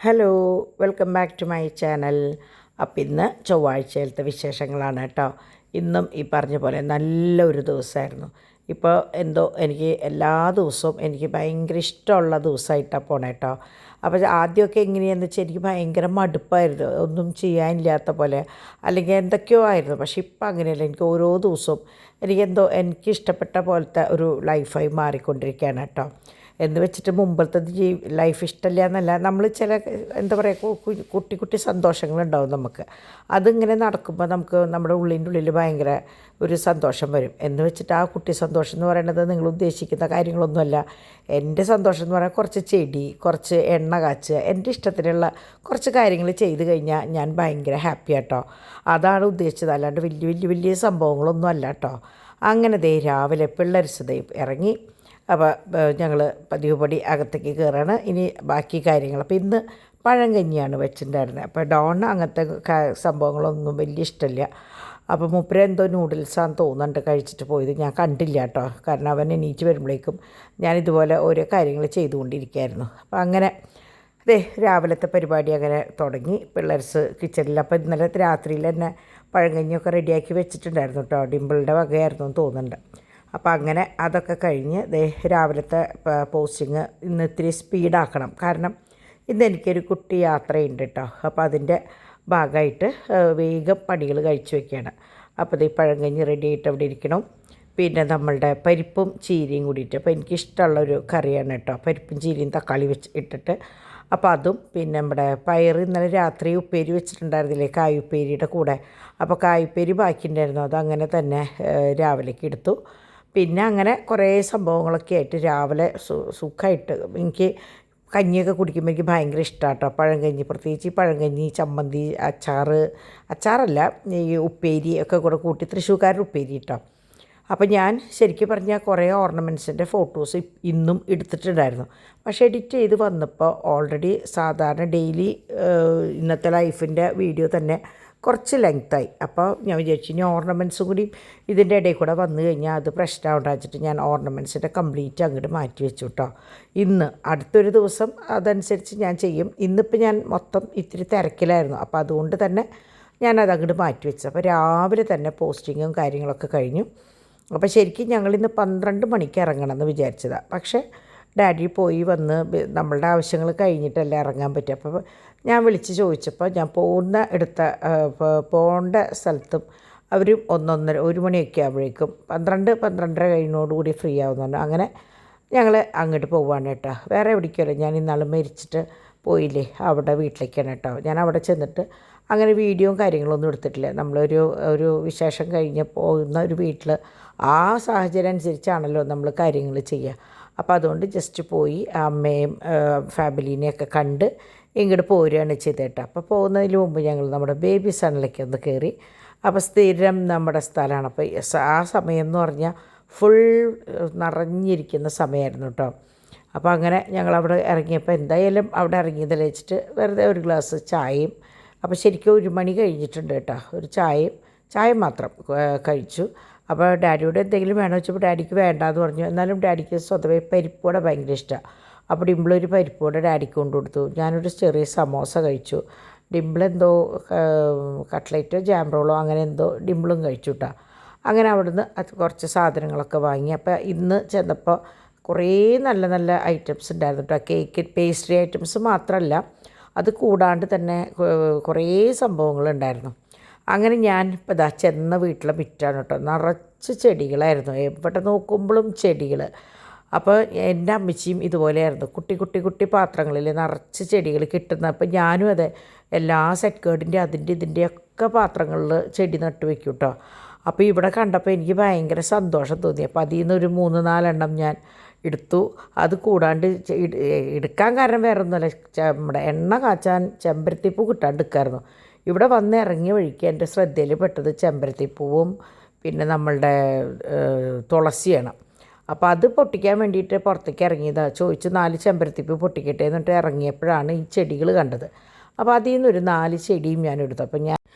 Hello, welcome back to my channel. അപ്പം ഇന്ന് ചൊവ്വാഴ്ചയിലത്തെ വിശേഷങ്ങളാണ് കേട്ടോ. ഇന്നും ഈ പറഞ്ഞ പോലെ നല്ലൊരു ദിവസമായിരുന്നു. ഇപ്പോൾ എന്തോ എനിക്ക് എല്ലാ ദിവസവും എനിക്ക് ഭയങ്കര ഇഷ്ടമുള്ള ദിവസമായിട്ടാണ് പോണേ കേട്ടോ. അപ്പോൾ ആദ്യമൊക്കെ എങ്ങനെയാണെന്ന് വെച്ചാൽ എനിക്ക് ഭയങ്കര മടുപ്പായിരുന്നു, ഒന്നും ചെയ്യാനില്ലാത്ത പോലെ അല്ലെങ്കിൽ എന്തൊക്കെയോ ആയിരുന്നു. പക്ഷേ ഇപ്പം അങ്ങനെയല്ല, എനിക്ക് ഓരോ ദിവസവും എനിക്കെന്തോ എനിക്കിഷ്ടപ്പെട്ട പോലത്തെ ഒരു ലൈഫായി മാറിക്കൊണ്ടിരിക്കുകയാണ് കേട്ടോ. എന്ന് വെച്ചിട്ട് മുമ്പത്തെ ലൈഫ് ഇഷ്ടമില്ല എന്നല്ല, നമ്മൾ ചില എന്താ പറയുക കുട്ടി കുട്ടി സന്തോഷങ്ങളുണ്ടാവും നമുക്ക്. അതിങ്ങനെ നടക്കുമ്പോൾ നമുക്ക് നമ്മുടെ ഉള്ളിൻ്റെ ഉള്ളിൽ ഭയങ്കര ഒരു സന്തോഷം വരും. എന്ന് വെച്ചിട്ട് ആ കുട്ടി സന്തോഷം എന്ന് പറയുന്നത് നിങ്ങൾ ഉദ്ദേശിക്കുന്ന കാര്യങ്ങളൊന്നുമല്ല. എൻ്റെ സന്തോഷം എന്ന് പറഞ്ഞാൽ കുറച്ച് ചെടി, കുറച്ച് എണ്ണ കാച്ചുക, എൻ്റെ ഇഷ്ടത്തിനുള്ള കുറച്ച് കാര്യങ്ങൾ ചെയ്ത് കഴിഞ്ഞാൽ ഞാൻ ഭയങ്കര ഹാപ്പി ആട്ടോ. അതാണ് ഉദ്ദേശിച്ചത്, അല്ലാണ്ട് വലിയ വലിയ വലിയ സംഭവങ്ങളൊന്നും അല്ല കേട്ടോ. അങ്ങനെ രാവിലെ പിള്ളേർ ഇറങ്ങി. അപ്പോൾ ഞങ്ങൾ പതിവ് പടി അകത്തേക്ക് കയറാണ്. ഇനി ബാക്കി കാര്യങ്ങൾ. അപ്പോൾ ഇന്ന് പഴങ്കഞ്ഞിയാണ് വെച്ചിട്ടുണ്ടായിരുന്നത്. അപ്പോൾ ഡോൺ അങ്ങനത്തെ സംഭവങ്ങളൊന്നും വലിയ ഇഷ്ടമില്ല. അപ്പോൾ മൂപ്പര് എന്തോ നൂഡിൽസാന്ന് തോന്നുന്നുണ്ട് കഴിച്ചിട്ട് പോയത്. ഞാൻ കണ്ടില്ല കേട്ടോ, കാരണം അവൻ എണീറ്റ് വരുമ്പോഴേക്കും ഞാനിതുപോലെ ഓരോ കാര്യങ്ങൾ ചെയ്തുകൊണ്ടിരിക്കുകയായിരുന്നു. അപ്പോൾ അങ്ങനെ രാവിലത്തെ പരിപാടി അങ്ങനെ തുടങ്ങി. പിള്ളേർസ് കിച്ചണിൽ. അപ്പോൾ ഇന്നലെ രാത്രിയിൽ തന്നെ പഴങ്കഞ്ഞിയൊക്കെ റെഡിയാക്കി വെച്ചിട്ടുണ്ടായിരുന്നു കേട്ടോ. ഡിമ്പിളിൻ്റെ വകയായിരുന്നു എന്ന് തോന്നുന്നുണ്ട്. അപ്പോൾ അങ്ങനെ അതൊക്കെ കഴിഞ്ഞ് രാവിലത്തെ പോസ്റ്റിങ് ഇന്ന് ഇത്തിരി സ്പീഡാക്കണം. കാരണം ഇന്ന് എനിക്കൊരു കുട്ടി യാത്രയുണ്ട് കേട്ടോ. അപ്പോൾ അതിൻ്റെ ഭാഗമായിട്ട് വേഗം പണികൾ കഴിച്ചു വയ്ക്കുകയാണ്. അപ്പോൾ പഴങ്കഞ്ഞി റെഡി ആയിട്ട് അവിടെ ഇരിക്കണം. പിന്നെ നമ്മളുടെ പരിപ്പും ചീരയും കൂടിയിട്ട്, അപ്പോൾ എനിക്കിഷ്ടമുള്ളൊരു കറിയാണ് കേട്ടോ. പരിപ്പും ചീരയും തക്കാളി ഇട്ടിട്ട്. അപ്പോൾ അതും പിന്നെ നമ്മുടെ പയർ ഇന്നലെ രാത്രി ഉപ്പേരി വെച്ചിട്ടുണ്ടായിരുന്നില്ലേ, കായുപ്പേരിയുടെ കൂടെ. അപ്പോൾ കായുപ്പേരി ബാക്കിയുണ്ടായിരുന്നു, അതങ്ങനെ തന്നെ രാവിലേക്ക് എടുത്തു. പിന്നെ അങ്ങനെ കുറേ സംഭവങ്ങളൊക്കെ ആയിട്ട് രാവിലെ സുഖമായിട്ട് എനിക്ക് കഞ്ഞിയൊക്കെ കുടിക്കുമ്പോൾ എനിക്ക് ഭയങ്കര ഇഷ്ടമാണ് കേട്ടോ. പഴങ്കഞ്ഞി, പ്രത്യേകിച്ച് പഴങ്കഞ്ഞി, ചമ്മന്തി, അച്ചാറല്ല ഈ ഉപ്പേരി ഒക്കെ കൂടെ കൂട്ടി, തൃശ്ശൂർക്കാരുടെ ഉപ്പേരി കേട്ടോ. അപ്പോൾ ഞാൻ ശരിക്കും പറഞ്ഞാൽ കുറേ ഓർണമെൻറ്റ്സിൻ്റെ ഫോട്ടോസ് ഇന്നും എടുത്തിട്ടുണ്ടായിരുന്നു. പക്ഷേ എഡിറ്റ് ചെയ്ത് വന്നപ്പോൾ ഓൾറെഡി സാധാരണ ഡെയിലി ഇന്നത്തെ ലൈഫിൻ്റെ വീഡിയോ തന്നെ കുറച്ച് ലെങ്ത്തായി. അപ്പോൾ ഞാൻ വിചാരിച്ചു ഇനി ഓർണമെൻറ്റ്സും കൂടി ഇതിൻ്റെ ഇടയിൽ കൂടെ വന്നു കഴിഞ്ഞാൽ അത് പ്രശ്നമുണ്ടാച്ചിട്ട് ഞാൻ ഓർണമെൻറ്റ്സിൻ്റെ കംപ്ലീറ്റ് അങ്ങോട്ട് മാറ്റി വെച്ചു കേട്ടോ. ഇന്ന് അടുത്തൊരു ദിവസം അതനുസരിച്ച് ഞാൻ ചെയ്യും. ഇന്നിപ്പോൾ ഞാൻ മൊത്തം ഇത്തിരി തിരക്കിലായിരുന്നു. അപ്പോൾ അതുകൊണ്ട് തന്നെ ഞാനത് അങ്ങോട്ട് മാറ്റി വെച്ചു. അപ്പോൾ രാവിലെ തന്നെ പോസ്റ്റിങ്ങും കാര്യങ്ങളൊക്കെ കഴിഞ്ഞു. അപ്പോൾ ശരിക്കും ഞങ്ങളിന്ന് 12 മണിക്ക് ഇറങ്ങണമെന്ന് വിചാരിച്ചതാണ്. പക്ഷേ ഡാഡി പോയി വന്ന് നമ്മളുടെ ആവശ്യങ്ങൾ കഴിഞ്ഞിട്ടല്ലേ ഇറങ്ങാൻ പറ്റുക. അപ്പോൾ ഞാൻ വിളിച്ച് ചോദിച്ചപ്പോൾ ഞാൻ പോകേണ്ട സ്ഥലത്തും അവരും 1 മണിയൊക്കെ ആകുമ്പോഴേക്കും 12-12:30 കഴിയുന്നതോടുകൂടി ഫ്രീ ആവുന്നുണ്ട്. അങ്ങനെ ഞങ്ങൾ അങ്ങോട്ട് പോവുകയാണ് കേട്ടോ. വേറെ എവിടേക്കല്ലോ, ഞാൻ ഇന്നാൾ മരിച്ചിട്ട് പോയില്ലേ, അവിടെ വീട്ടിലേക്കാണ് കേട്ടോ. ഞാൻ അവിടെ ചെന്നിട്ട് അങ്ങനെ വീഡിയോയും കാര്യങ്ങളൊന്നും എടുത്തിട്ടില്ല. ഒരു വിശേഷം കഴിഞ്ഞ് പോകുന്ന ഒരു വീട്ടിൽ ആ സാഹചര്യം അനുസരിച്ചാണല്ലോ നമ്മൾ കാര്യങ്ങൾ ചെയ്യുക. അപ്പോൾ അതുകൊണ്ട് ജസ്റ്റ് പോയി അമ്മയും ഫാമിലീനെയൊക്കെ കണ്ട് ഇങ്ങോട്ട് പോരുകയാണ് ചെയ്തേട്ടോ. അപ്പോൾ പോകുന്നതിന് മുമ്പ് ഞങ്ങൾ നമ്മുടെ ബേബി സണ്ണിലേക്ക് ഒന്ന് കയറി. അപ്പോൾ സ്ഥിരം നമ്മുടെ സ്ഥലമാണ്. അപ്പോൾ ആ സമയം എന്ന് പറഞ്ഞാൽ ഫുൾ നിറഞ്ഞിരിക്കുന്ന സമയമായിരുന്നു കേട്ടോ. അപ്പോൾ അങ്ങനെ ഞങ്ങളവിടെ ഇറങ്ങിയപ്പോൾ എന്തായാലും അവിടെ ഇറങ്ങിയതല്ലേ വെച്ചിട്ട് വെറുതെ ഒരു ഗ്ലാസ് ചായയും, അപ്പോൾ ശരിക്കും 1 മണി കഴിഞ്ഞിട്ടുണ്ട് കേട്ടോ, ഒരു ചായ മാത്രം കഴിച്ചു. അപ്പോൾ ഡാഡിയോട് എന്തെങ്കിലും വേണമെന്ന് വെച്ചപ്പോൾ ഡാഡിക്ക് വേണ്ടാന്ന് പറഞ്ഞു. എന്നാലും ഡാഡിക്ക് സ്വതവേ പരിപ്പുവട ഭയങ്കര ഇഷ്ടമാണ്. അപ്പോൾ ഡിമ്പിളൊരു പരിപ്പുവട ഡാഡിക്ക് കൊണ്ടു കൊടുത്തു. ഞാനൊരു ചെറിയ സമോസ കഴിച്ചു. ഡിമ്പിളെന്തോ കട്ട്ലേറ്റോ ജാം റോളോ അങ്ങനെ എന്തോ ഡിമ്പിളും കഴിച്ചു കേട്ടോ. അങ്ങനെ അവിടുന്ന് കുറച്ച് സാധനങ്ങളൊക്കെ വാങ്ങി. അപ്പോൾ ഇന്ന് ചെന്നപ്പോൾ കുറേ നല്ല നല്ല ഐറ്റംസ് ഉണ്ടായിരുന്നു കേട്ടോ. കേക്ക്, പേസ്ട്രി ഐറ്റംസ് മാത്രമല്ല, അത് കൂടാണ്ട് തന്നെ കുറേ സംഭവങ്ങളുണ്ടായിരുന്നു. അങ്ങനെ ഞാൻ ഇപ്പോൾ ചെന്ന വീട്ടിലെ മിറ്റാണ് കേട്ടോ, നിറച്ച് ചെടികളായിരുന്നു. എവിടെ നോക്കുമ്പോഴും ചെടികൾ. അപ്പോൾ എൻ്റെ അമ്മച്ചിയും ഇതുപോലെയായിരുന്നു, കുട്ടി കുട്ടി കുട്ടി പാത്രങ്ങളിൽ നിറച്ച് ചെടികൾ കിട്ടുന്ന. അപ്പോൾ ഞാനും അതെ, എല്ലാ സെറ്റ് കേർഡിൻ്റെ അതിൻ്റെ ഇതിൻ്റെയൊക്കെ പാത്രങ്ങളിൽ ചെടി നട്ട് വയ്ക്കും കേട്ടോ. അപ്പോൾ ഇവിടെ കണ്ടപ്പോൾ എനിക്ക് ഭയങ്കര സന്തോഷം തോന്നി. അപ്പോൾ അതിൽ നിന്ന് ഒരു 3-4 എണ്ണം ഞാൻ എടുത്തു. അത് കൂടാണ്ട് എടുക്കാൻ കാരണം വേറെ ഒന്നുമല്ല, നമ്മുടെ എണ്ണ കാച്ചാൻ ചെമ്പരത്തിപ്പൂ കിട്ടാണ്ട് എടുക്കായിരുന്നു. ഇവിടെ വന്ന് ഇറങ്ങിയ വഴിക്ക് എൻ്റെ ശ്രദ്ധയിൽ പെട്ടത് ചെമ്പരത്തിപ്പൂവും പിന്നെ നമ്മളുടെ തുളസിയാണ്. അപ്പോൾ അത് പൊട്ടിക്കാൻ വേണ്ടിയിട്ട് പുറത്തേക്ക് ഇറങ്ങിയതാണ്. ചോദിച്ച് 4 ചെമ്പരത്തിപ്പൂ പൊട്ടിക്കട്ടെ എന്നിട്ട് ഇറങ്ങിയപ്പോഴാണ് ഈ ചെടികൾ കണ്ടത്. അപ്പോൾ അതിൽ നിന്നൊരു 4 ചെടിയും ഞാൻ എടുത്തു. അപ്പോൾ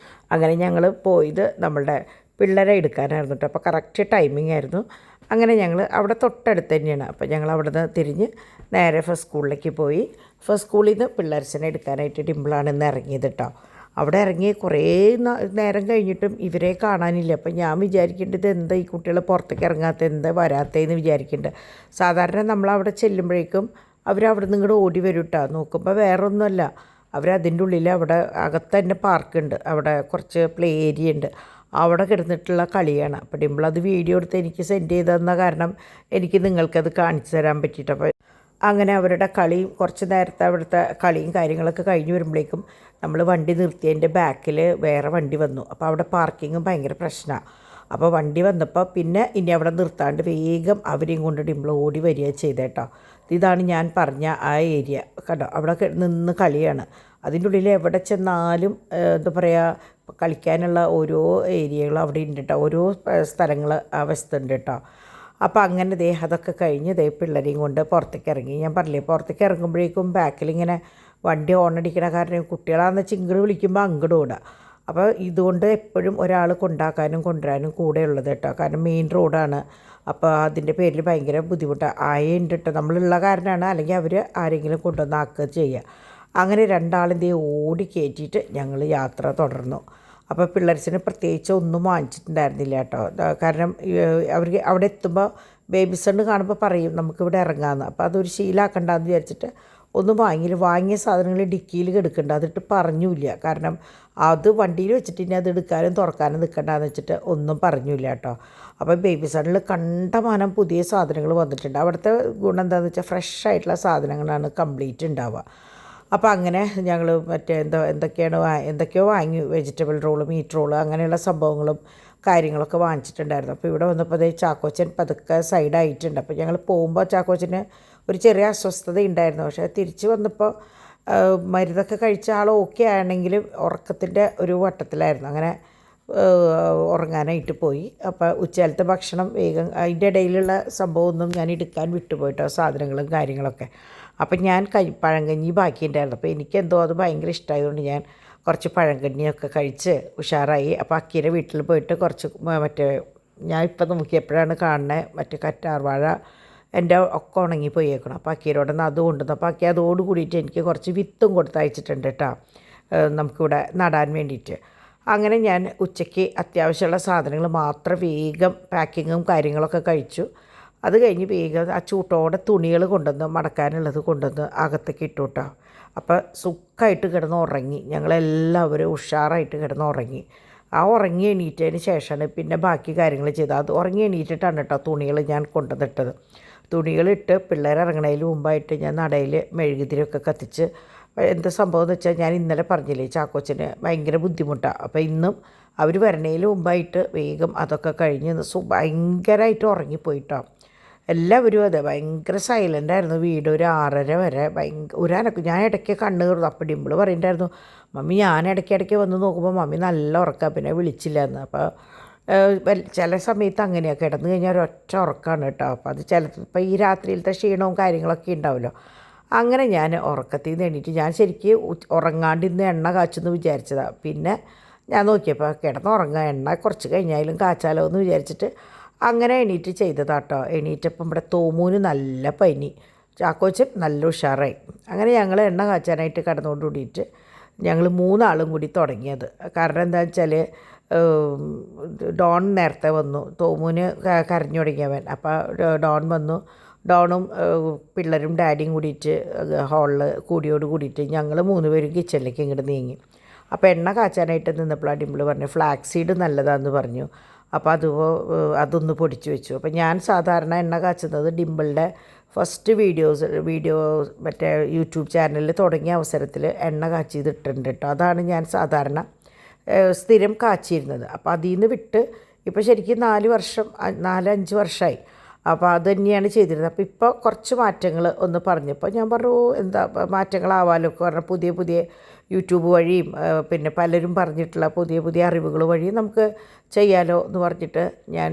അങ്ങനെ ഞങ്ങൾ പോയത് നമ്മളുടെ പിള്ളേരെ എടുക്കാനായിരുന്നു കേട്ടോ. അപ്പോൾ കറക്റ്റ് ടൈമിംഗ് ആയിരുന്നു. അങ്ങനെ ഞങ്ങൾ അവിടെ തൊട്ടടുത്ത് തന്നെയാണ്. അപ്പോൾ ഞങ്ങൾ അവിടെ നിന്ന് തിരിഞ്ഞ് നേരെ ഫസ്റ്റ് സ്കൂളിലേക്ക് പോയി. ഫസ്റ്റ് സ്കൂളിൽ നിന്ന് പിള്ളേർസിനെ എടുക്കാനായിട്ട് ഡിംപിളാണ് ഇന്ന് ഇറങ്ങിയത് കേട്ടോ. അവിടെ ഇറങ്ങി കുറേ നേരം കഴിഞ്ഞിട്ടും ഇവരെ കാണാനില്ല. അപ്പം ഞാൻ വിചാരിക്കേണ്ടത് എന്താ ഈ കുട്ടികൾ പുറത്തേക്ക് ഇറങ്ങാത്ത, എന്താ വരാത്തതെന്ന് വിചാരിക്കേണ്ടത്. സാധാരണ നമ്മളവിടെ ചെല്ലുമ്പോഴേക്കും അവരവിടെ നിന്ന് ഇങ്ങോട്ട് ഓടി വരും കേട്ടോ. നോക്കുമ്പോൾ വേറെ ഒന്നുമല്ല, അവരതിൻ്റെ ഉള്ളിൽ അവിടെ അകത്ത് തന്നെ പാർക്കുണ്ട്, അവിടെ കുറച്ച് പ്ലേ ഏരിയ ഉണ്ട്, അവിടെ കിടന്നിട്ടുള്ള കളിയാണ്. അപ്പോൾ ഡിംപിൾ അത് വീഡിയോ എടുത്ത് എനിക്ക് സെൻഡ് ചെയ്ത് തന്ന കാരണം എനിക്ക് നിങ്ങൾക്കത് കാണിച്ചു തരാൻ പറ്റിയിട്ട്. അപ്പോൾ അങ്ങനെ അവരുടെ കളിയും കുറച്ച് നേരത്തെ അവിടുത്തെ കളിയും കാര്യങ്ങളൊക്കെ കഴിഞ്ഞ് വരുമ്പോഴേക്കും നമ്മൾ വണ്ടി നിർത്തിയതിൻ്റെ ബാക്കിൽ വേറെ വണ്ടി വന്നു. അപ്പോൾ അവിടെ പാർക്കിങ്ങും ഭയങ്കര പ്രശ്നമാണ്. അപ്പോൾ വണ്ടി വന്നപ്പോൾ പിന്നെ ഇനി അവിടെ നിർത്താണ്ട് വേഗം അവരെയും കൊണ്ട് ഡിംപിൾ ഓടി വരിക ചെയ്തേട്ടോ. ഇതാണ് ഞാൻ പറഞ്ഞ ആ ഏരിയ കണ്ടോ, അവിടെ നിന്ന് കളിയാണ്. അതിൻ്റെ ഉള്ളിൽ എവിടെ ചെന്നാലും എന്താ പറയുക, കളിക്കാനുള്ള ഓരോ ഏരിയകളും അവിടെ ഉണ്ട് കേട്ടോ, ഓരോ സ്ഥലങ്ങൾ ആ വശത്തുണ്ട് കേട്ടോ. അപ്പോൾ അങ്ങനെ അതൊക്കെ കഴിഞ്ഞ് പിള്ളേരെയും കൊണ്ട് പുറത്തേക്ക് ഇറങ്ങി. ഞാൻ പറഞ്ഞില്ലേ, പുറത്തേക്ക് ഇറങ്ങുമ്പോഴേക്കും ബാക്കിലിങ്ങനെ വണ്ടി ഹോണടിക്കണ കാരണം കുട്ടികളാണെന്ന് വെച്ചാൽ ഇങ്ങോട്ട് വിളിക്കുമ്പോൾ അങ്ങോട്ട് ഓടുക. അപ്പോൾ ഇതുകൊണ്ട് എപ്പോഴും ഒരാൾ കൊണ്ടാക്കാനും കൊണ്ടുവരാനും കൂടെ ഉള്ളത് കേട്ടോ. കാരണം മെയിൻ റോഡാണ്. അപ്പോൾ അതിൻ്റെ പേരിൽ ഭയങ്കര ബുദ്ധിമുട്ടാണ്. ആയുണ്ട് കേട്ടോ, നമ്മളുള്ള കാരണമാണ്, അല്ലെങ്കിൽ അവർ ആരെങ്കിലും കൊണ്ടുവന്ന് ആക്കുക ചെയ്യുക. അങ്ങനെ രണ്ടാളിൻ്റെ ഓടി കയറ്റിയിട്ട് ഞങ്ങൾ യാത്ര തുടർന്നു. അപ്പോൾ പിള്ളേർസിന് പ്രത്യേകിച്ച് ഒന്നും വാങ്ങിച്ചിട്ടുണ്ടായിരുന്നില്ല കേട്ടോ. കാരണം അവർക്ക് അവിടെ എത്തുമ്പോൾ ബേബി സണ്ണ് കാണുമ്പോൾ പറയും നമുക്കിവിടെ ഇറങ്ങാമെന്ന്. അപ്പോൾ അതൊരു ശീലമാക്കണ്ടെന്ന് വിചാരിച്ചിട്ട് ഒന്നും വാങ്ങിയില്ല. വാങ്ങിയ സാധനങ്ങൾ ഡിക്കിയിൽ കിടക്കണ്ട, അതിട്ട് പറഞ്ഞില്ല. കാരണം അത് വണ്ടിയിൽ വെച്ചിട്ട് ഇനി അത് എടുക്കാനും തുറക്കാനും നിൽക്കണ്ടെന്ന് വെച്ചിട്ട് ഒന്നും പറഞ്ഞില്ല കേട്ടോ. അപ്പോൾ ബേബി സണ്ണിൽ കണ്ടമാനം പുതിയ സാധനങ്ങൾ വന്നിട്ടുണ്ട്. അവിടുത്തെ ഗുണം എന്താണെന്ന് വെച്ചാൽ ഫ്രഷ് ആയിട്ടുള്ള സാധനങ്ങളാണ് കംപ്ലീറ്റ് ഉണ്ടാവുക. അപ്പോൾ അങ്ങനെ ഞങ്ങൾ എന്തൊക്കെയോ വാങ്ങി, വെജിറ്റബിൾ റോള്, മീറ്റ് റോള്, അങ്ങനെയുള്ള സംഭവങ്ങളും കാര്യങ്ങളൊക്കെ വാങ്ങിച്ചിട്ടുണ്ടായിരുന്നു. അപ്പോൾ ഇവിടെ വന്നപ്പോൾ ചാക്കോച്ചൻ പതുക്കെ സൈഡായിട്ടുണ്ട്. അപ്പോൾ ഞങ്ങൾ പോകുമ്പോൾ ചാക്കോച്ചന് ഒരു ചെറിയ അസ്വസ്ഥത ഉണ്ടായിരുന്നു. പക്ഷേ തിരിച്ച് വന്നപ്പോൾ മരുന്നൊക്കെ കഴിച്ച ആൾ ഓക്കെ ആണെങ്കിലും ഉറക്കത്തിൻ്റെ ഒരു വട്ടത്തിലായിരുന്നു. അങ്ങനെ ഉറങ്ങാനായിട്ട് പോയി. അപ്പോൾ ഉച്ചകാലത്തെ ഭക്ഷണം വേഗം, അതിൻ്റെ ഇടയിലുള്ള സംഭവമൊന്നും ഞാൻ എടുക്കാൻ വിട്ടുപോയിട്ടോ, സാധനങ്ങളും കാര്യങ്ങളൊക്കെ. അപ്പം ഞാൻ പഴങ്കഞ്ഞി ബാക്കിയുണ്ടായിരുന്നു. അപ്പോൾ എനിക്കെന്തോ അത് ഭയങ്കര ഇഷ്ടമായതുകൊണ്ട് ഞാൻ കുറച്ച് പഴങ്കഞ്ഞിയൊക്കെ കഴിച്ച് ഉഷാറായി. അപ്പോൾ അക്കീരെ വീട്ടിൽ പോയിട്ട് കുറച്ച് ഞാൻ ഇപ്പം നോക്കിയപ്പോഴാണ് കാണുന്നത്, കറ്റാർവാഴ എൻ്റെ ഒക്കെ ഉണങ്ങി പോയേക്കണം. അപ്പോൾ അക്കീരോടൊന്ന് അത് കൊണ്ടുവന്നു. അപ്പോൾ അക്കി അതോട് കൂടിയിട്ട് എനിക്ക് കുറച്ച് വിത്തും കൊടുത്തയച്ചിട്ടുണ്ട് കേട്ടോ, നമുക്കിവിടെ നടാൻ വേണ്ടിയിട്ട്. അങ്ങനെ ഞാൻ ഉച്ചയ്ക്ക് അത്യാവശ്യമുള്ള സാധനങ്ങൾ മാത്രം വേഗം പാക്കിങ്ങും കാര്യങ്ങളൊക്കെ കഴിച്ചു. അത് കഴിഞ്ഞ് വേഗം ആ ചൂട്ടോടെ തുണികൾ കൊണ്ടുവന്ന് മടക്കാനുള്ളത് കൊണ്ടുവന്ന് അകത്തേക്ക് ഇട്ടു കേട്ടോ. അപ്പോൾ സുഖമായിട്ട് കിടന്ന് ഉറങ്ങി. ഞങ്ങളെല്ലാവരും ഉഷാറായിട്ട് കിടന്ന് ഉറങ്ങി. ആ ഉറങ്ങി എണീറ്റതിന് ശേഷമാണ് പിന്നെ ബാക്കി കാര്യങ്ങൾ ചെയ്തത്. അത് ഉറങ്ങി എണീറ്റിട്ടാണ് കേട്ടോ തുണികൾ ഞാൻ കൊണ്ടുവന്നിട്ടത്. തുണികളിട്ട് പിള്ളേർ ഇറങ്ങണതിന് മുമ്പായിട്ട് ഞാൻ നടയിൽ മെഴുകുതിരിയൊക്കെ കത്തിച്ച്. എന്താ സംഭവം എന്ന് വെച്ചാൽ, ഞാൻ ഇന്നലെ പറഞ്ഞില്ലേ ചാക്കോച്ചന് ഭയങ്കര ബുദ്ധിമുട്ടാണ്. അപ്പോൾ ഇന്നും അവർ വരണതിന് മുമ്പായിട്ട് വേഗം അതൊക്കെ കഴിഞ്ഞ് ഭയങ്കരമായിട്ട് ഉറങ്ങിപ്പോയിട്ടോ. എല്ലാവരും അതെ, ഭയങ്കര സൈലൻ്റായിരുന്നു വീട്. ഒരു 6:30 വരെ ഞാൻ ഇടയ്ക്ക് കണ്ണ് കയറുന്നു. അപ്പോൾ ഡിംപിൾ പറയുന്നുണ്ടായിരുന്നു, മമ്മി ഞാൻ ഇടയ്ക്കിടയ്ക്ക് വന്ന് നോക്കുമ്പോൾ മമ്മി നല്ല ഉറക്കാം, പിന്നെ വിളിച്ചില്ല എന്ന്. അപ്പോൾ ചില സമയത്ത് അങ്ങനെയാണ്, കിടന്നു കഴിഞ്ഞാൽ ഒരൊറ്റ ഉറക്കമാണ് കേട്ടോ. അപ്പോൾ അത് ചിലപ്പോൾ ഈ രാത്രിയിലത്തെ ക്ഷീണവും കാര്യങ്ങളൊക്കെ ഉണ്ടാവുമല്ലോ. അങ്ങനെ ഞാൻ ഉറക്കത്തിൽ നിന്ന് എണീറ്റ്, ഞാൻ ശരിക്കും ഉറങ്ങാണ്ട് ഇന്ന് എണ്ണ കാച്ചെന്ന് വിചാരിച്ചതാണ്. പിന്നെ ഞാൻ നോക്കിയപ്പോൾ കിടന്നുറങ്ങാൻ എണ്ണ കുറച്ച് കഴിഞ്ഞാലും കാച്ചാലോ എന്ന് വിചാരിച്ചിട്ട് അങ്ങനെ എണീറ്റ് ചെയ്തതാട്ടോ. എണീറ്റപ്പം ഇവിടെ തോമൂന് നല്ല പനി, ചാക്കോച്ചൻ നല്ല ഉഷാറായി. അങ്ങനെ ഞങ്ങൾ എണ്ണ കാച്ചാനായിട്ട് കിടന്നുകൊണ്ട് കൂടിയിട്ട് ഞങ്ങൾ 3 ആളും കൂടി തുടങ്ങിയത്. കാരണം എന്താണെന്ന് വെച്ചാൽ ഡോൺ നേരത്തെ വന്നു, തോമൂന് കരഞ്ഞു തുടങ്ങിയവൻ. അപ്പോൾ ഡോൺ വന്നു. ഡോണും പിള്ളേരും ഡാഡിയും കൂടിയിട്ട് ഹാളിൽ കൂടിയോട് കൂടിയിട്ട് ഞങ്ങൾ 3 പേരും കിച്ചണിലേക്ക് ഇങ്ങോട്ട് നീങ്ങി. അപ്പോൾ എണ്ണ കാച്ചാനായിട്ട് നിന്നപ്പോഴാണ് ഡിംപിൾ പറഞ്ഞു ഫ്ലാക്സ് സീഡ് നല്ലതാണെന്ന് പറഞ്ഞു. അപ്പോൾ അതൊന്ന് പൊടിച്ച് വെച്ചു. അപ്പോൾ ഞാൻ സാധാരണ എണ്ണ കാച്ചുന്നത് ഡിംപിളുടെ ഫസ്റ്റ് വീഡിയോ യൂട്യൂബ് ചാനലിൽ തുടങ്ങിയ അവസരത്തിൽ എണ്ണ കാച്ചിതിട്ടുണ്ട് കേട്ടോ. അതാണ് ഞാൻ സാധാരണ സ്ഥിരം കാച്ചിരുന്നത്. അപ്പോൾ അതിൽ നിന്ന് വിട്ട് ഇപ്പോൾ ശരിക്കും 4-5 വർഷമായി. അപ്പോൾ അത് തന്നെയാണ് ചെയ്തിരുന്നത്. അപ്പോൾ ഇപ്പോൾ കുറച്ച് മാറ്റങ്ങൾ ഒന്ന് പറഞ്ഞപ്പോൾ ഞാൻ പറഞ്ഞു എന്താ മാറ്റങ്ങളാവാലോ, കാരണം പുതിയ യൂട്യൂബ് വഴിയും പിന്നെ പലരും പറഞ്ഞിട്ടുള്ള പുതിയ അറിവുകൾ വഴിയും നമുക്ക് ചെയ്യാലോ എന്ന് പറഞ്ഞിട്ട് ഞാൻ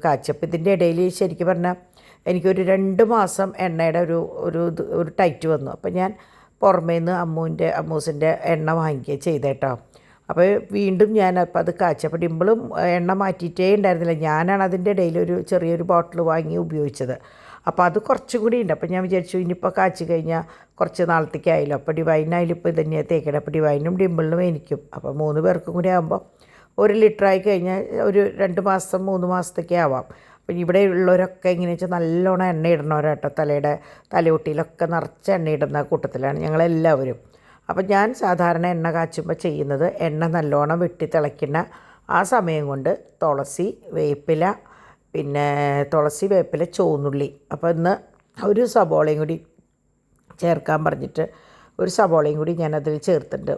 കാച്ചപ്പോൾ ഇതിൻ്റെ ഇടയിൽ ശരിക്കും പറഞ്ഞാൽ എനിക്കൊരു 2 മാസം എണ്ണയുടെ ഒരു ടൈറ്റ് വന്നു. അപ്പോൾ ഞാൻ പുറമേ നിന്ന് അമ്മൂസിൻ്റെ എണ്ണ വാങ്ങിക്കുകയും ചെയ്തേട്ടോ. അപ്പോൾ വീണ്ടും ഞാൻ അപ്പോൾ അത് കാച്ചി. അപ്പോൾ ഡിമ്പിളും എണ്ണ മാറ്റിയിട്ടേ ഉണ്ടായിരുന്നില്ല. ഞാനാണ് അതിൻ്റെ ഇടയിൽ ഒരു ചെറിയൊരു ബോട്ടിൽ വാങ്ങി ഉപയോഗിച്ചത്. അപ്പോൾ അത് കുറച്ചും കൂടി ഉണ്ട്. അപ്പോൾ ഞാൻ വിചാരിച്ചു ഇനിയിപ്പോൾ കാച്ചി കഴിഞ്ഞാൽ കുറച്ച് നാളത്തേക്കായാലും അപ്പോൾ ഡിവൈനായാലും ഇപ്പോൾ ഇത് തന്നെയാണ് തേക്കണം. അപ്പോൾ ഡിവൈനും ഡിമ്പിളിനും എനിക്കും അപ്പോൾ 3 പേർക്കും കൂടി ആകുമ്പോൾ 1 ലിറ്ററായി കഴിഞ്ഞാൽ ഒരു 2 മാസം 3 മാസത്തേക്ക് ആവാം. അപ്പം ഇവിടെ ഉള്ളവരൊക്കെ എങ്ങനെയാ വെച്ചാൽ നല്ലോണം എണ്ണ ഇടണവരാട്ടോ. തലയൊട്ടിയിലൊക്കെ നിറച്ച് എണ്ണ ഇടുന്ന കൂട്ടത്തിലാണ് ഞങ്ങളെല്ലാവരും. അപ്പം ഞാൻ സാധാരണ എണ്ണ കാച്ചുമ്പോൾ ചെയ്യുന്നത് എണ്ണ നല്ലോണം വെട്ടി തിളയ്ക്കുന്ന ആ സമയം കൊണ്ട് തുളസി, വേപ്പില, പിന്നെ തുളസി, വേപ്പില, ചുവന്നുള്ളി, അപ്പോൾ ഇന്ന് ഒരു സബോളയും കൂടി ചേർക്കാൻ പറഞ്ഞിട്ട് ഒരു സബോളയും കൂടി ഞാനതിൽ ചേർത്തിട്ടുണ്ട്.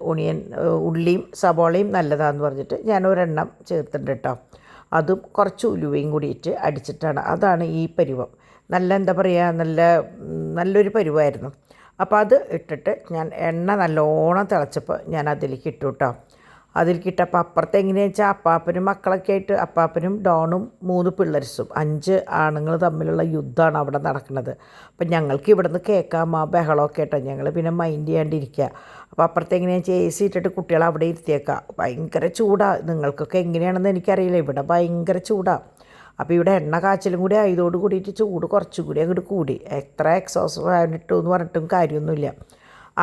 ഉള്ളിയും സബോളയും നല്ലതാണെന്ന് പറഞ്ഞിട്ട് ഞാൻ ഒരെണ്ണം ചേർത്തിട്ടുണ്ട് കേട്ടോ. അതും കുറച്ച് ഉലുവയും കൂടിയിട്ട് അടിച്ചിട്ടാണ്. അതാണ് ഈ പരുവം. നല്ല എന്താ പറയുക, നല്ലൊരു പരുവമായിരുന്നു. അപ്പോൾ അത് ഇട്ടിട്ട് ഞാൻ എണ്ണ നല്ലോണം തിളച്ചപ്പോൾ ഞാൻ അതിലേക്ക് ഇട്ടു കേട്ടോ. അതിലേക്ക് ഇട്ടപ്പോൾ അപ്പുറത്ത് എങ്ങനെയാണെന്ന് വെച്ചാൽ അപ്പാപ്പനും മക്കളൊക്കെ ആയിട്ട്, അപ്പാപ്പനും ഡോണും 3 പിള്ളേർസും 5 ആണുങ്ങൾ തമ്മിലുള്ള യുദ്ധമാണ് അവിടെ നടക്കുന്നത്. അപ്പം ഞങ്ങൾക്ക് ഇവിടെ നിന്ന് കേൾക്കാം ആ ബഹളമൊക്കെ കേട്ടോ. ഞങ്ങൾ പിന്നെ മൈൻഡ് ചെയ്യാണ്ടിരിക്കുക. അപ്പോൾ അപ്പുറത്ത് എങ്ങനെയാണെന്ന് വെച്ചാൽ AC ഇട്ടിട്ട് കുട്ടികളെ അവിടെ ഇരുത്തിയേക്കാം. ഭയങ്കര ചൂടാണ്. നിങ്ങൾക്കൊക്കെ എങ്ങനെയാണെന്ന് എനിക്കറിയില്ല, ഇവിടെ ഭയങ്കര ചൂടാണ്. അപ്പോൾ ഇവിടെ എണ്ണ കാച്ചലും കൂടി ആയതോട് കൂടിയിട്ട് ചൂട് കുറച്ചും കൂടി അങ്ങോട്ട് കൂടി. എത്ര എക്സോസ്റ്റ് ഫാൻ ഇട്ടു എന്ന് പറഞ്ഞിട്ടും കാര്യമൊന്നുമില്ല.